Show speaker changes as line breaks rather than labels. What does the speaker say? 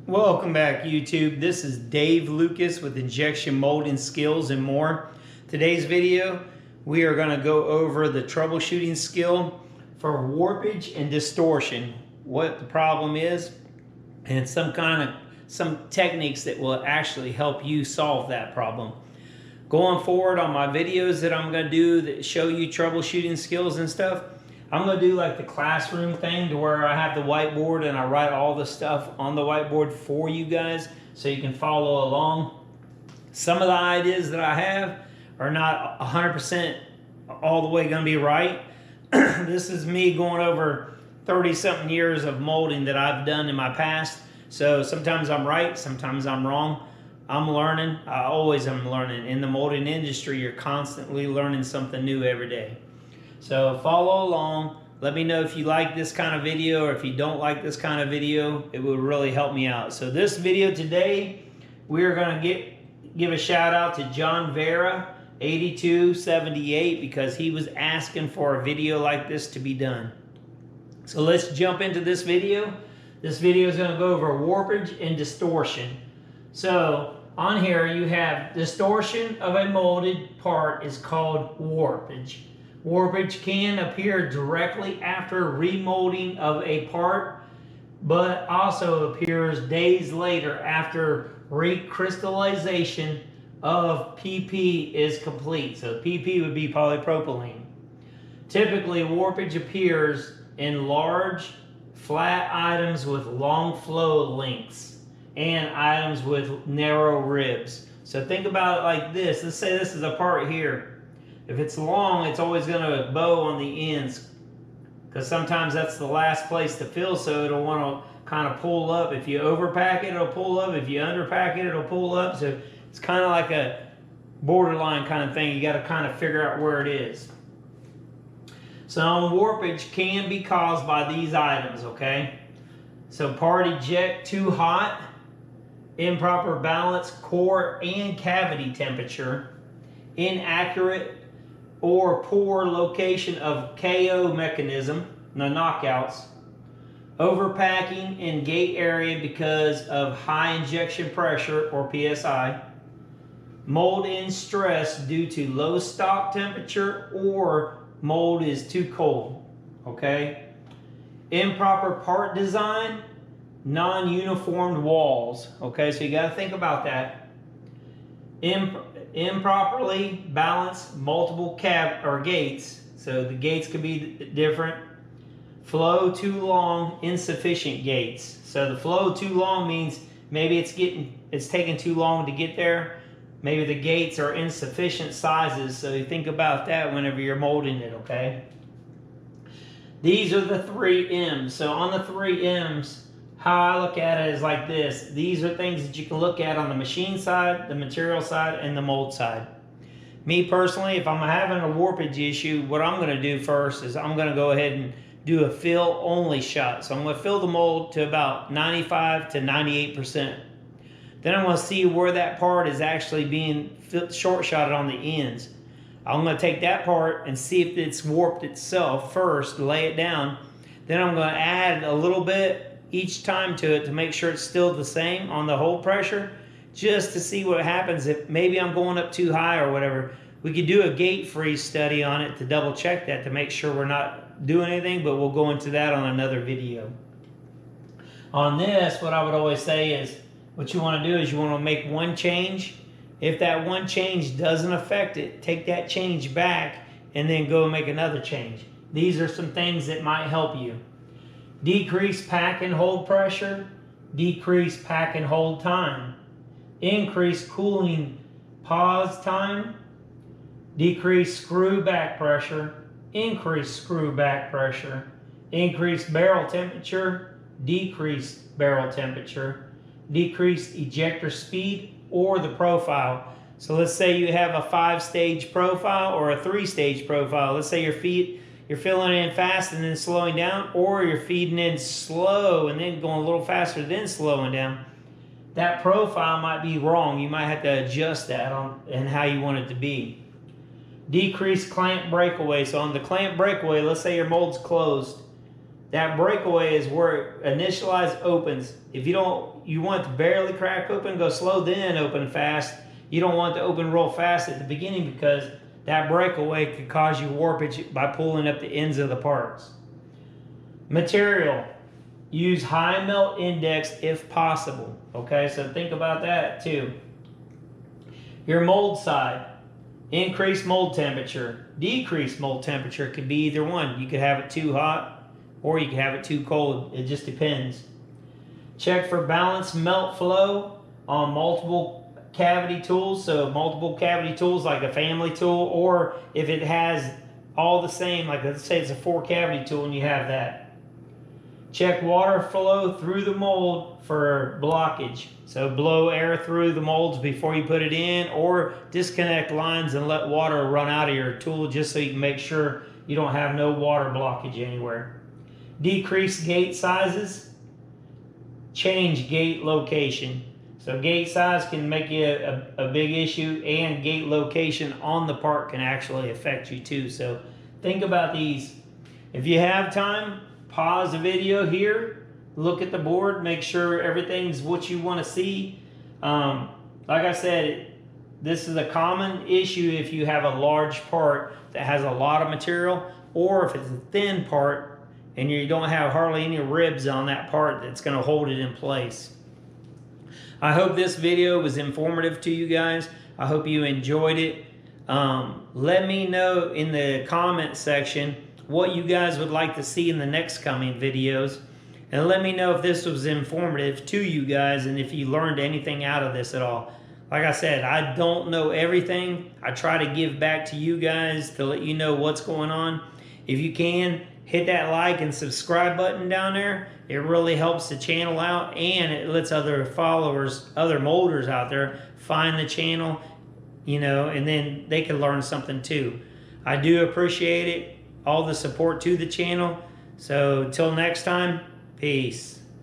Welcome back, YouTube. This is Dave Lucas with Injection Molding Skills and More. Today's video, we are going to go over the troubleshooting skill for warpage and distortion, what the problem is, and some techniques that will actually help you solve that problem. Going forward on my videos that I'm going to do that show you troubleshooting skills and stuff, I'm going to do like the classroom thing to where I have the whiteboard and I write all the stuff on the whiteboard for you guys so you can follow along. Some of the ideas that I have are not 100% all the way going to be right. This is me going over 30-something years of molding that I've done in my past. So sometimes I'm right, sometimes I'm wrong. I'm learning. I always am learning. In the molding industry, you're constantly learning something new every day. So follow along. Let me know if you like this kind of video or if you don't like this kind of video. It would really help me out. So this video today, we're going to give a shout out to John Vera 8278 because he was asking for a video like this to be done. So let's jump into this video. This video is going to go over warpage and distortion. So on here you have distortion of a molded part is called warpage. Warpage can appear directly after remolding of a part, but also appears days later after recrystallization of PP is complete. So PP would be polypropylene. Typically, warpage appears in large, flat items with long flow lengths and items with narrow ribs. So think about it like this. Let's say this is a part here. If it's long, it's always going to bow on the ends because sometimes that's the last place to fill, so it'll want to kind of pull up. If you overpack it, it'll pull up. If you underpack it, it'll pull up. So it's kind of like a borderline kind of thing. You got to kind of figure out where it is. So warpage can be caused by these items, okay? So part eject too hot, improper balance, core and cavity temperature, inaccurate or poor location of KO mechanism, the knockouts, overpacking in gate area because of high injection pressure or PSI, mold in stress due to low stock temperature or mold is too cold, okay? Improper part design, non-uniformed walls, okay? So you got to think about that. Improperly balanced multiple gates, so the gates could be different. Flow too long, insufficient gates. So the flow too long means maybe it's taking too long to get there. Maybe the gates are insufficient sizes, so you think about that whenever you're molding it, okay? These are the 3 M's. So on the 3 M's, how I look at it is like this. These are things that you can look at on the machine side, the material side, and the mold side. Me personally, if I'm having a warpage issue, what I'm going to do first is I'm going to go ahead and do a fill only shot. So I'm going to fill the mold to about 95 to 98%. Then I'm going to see where that part is actually being short shotted on the ends. I'm going to take that part and see if it's warped itself first, lay it down. Then I'm going to add a little bit each time to it to make sure it's still the same on the hold pressure, just to see what happens if maybe I'm going up too high or whatever. We could do a gate freeze study on it to double check that to make sure we're not doing anything, but we'll go into that on another video. On this, what I would always say is what you want to do is you want to make one change. If that one change doesn't affect it, take that change back and then go make another change. These are some things that might help you. Decrease pack and hold pressure, decrease pack and hold time, increase cooling pause time, decrease screw back pressure, increase screw back pressure, increase barrel temperature, decrease barrel temperature, decrease ejector speed or the profile. So let's say you have a 5-stage profile or a 3-stage profile. Let's say you're filling in fast and then slowing down, or you're feeding in slow and then going a little faster, then slowing down. That profile might be wrong. You might have to adjust that and how you want it to be. Decrease clamp breakaway. So on the clamp breakaway, let's say your mold's closed. that breakaway is where it initialized opens. If you want it to barely crack open, go slow, then open fast. You don't want it to open real fast at the beginning because that breakaway could cause you warpage by pulling up the ends of the parts. Material. Use high melt index if possible. Okay, so think about that too. Your mold side. Increase mold temperature. Decrease mold temperature could be either one. You could have it too hot or you could have it too cold. It just depends. Check for balanced melt flow on multiple cavity tools. So multiple cavity tools like a family tool, or if it has all the same, like let's say it's a 4 cavity tool and you have that. Check water flow through the mold for blockage. So blow air through the molds before you put it in, or disconnect lines and let water run out of your tool just so you can make sure you don't have no water blockage anywhere. Decrease gate sizes. Change gate location. So gate size can make you a big issue, and gate location on the part can actually affect you too. So think about these. If you have time, pause the video here, look at the board, make sure everything's what you want to see. Like I said, this is a common issue if you have a large part that has a lot of material, or if it's a thin part and you don't have hardly any ribs on that part that's going to hold it in place. I hope this video was informative to you guys. I hope you enjoyed it. Let me know in the comment section what you guys would like to see in the next coming videos. And let me know if this was informative to you guys and if you learned anything out of this at all. Like I said, I don't know everything. I try to give back to you guys to let you know what's going on. If you can, hit that like and subscribe button down there. It really helps the channel out, and it lets other followers, other molders out there find the channel, you know, and then they can learn something too. I do appreciate it, all the support to the channel. So till next time, peace.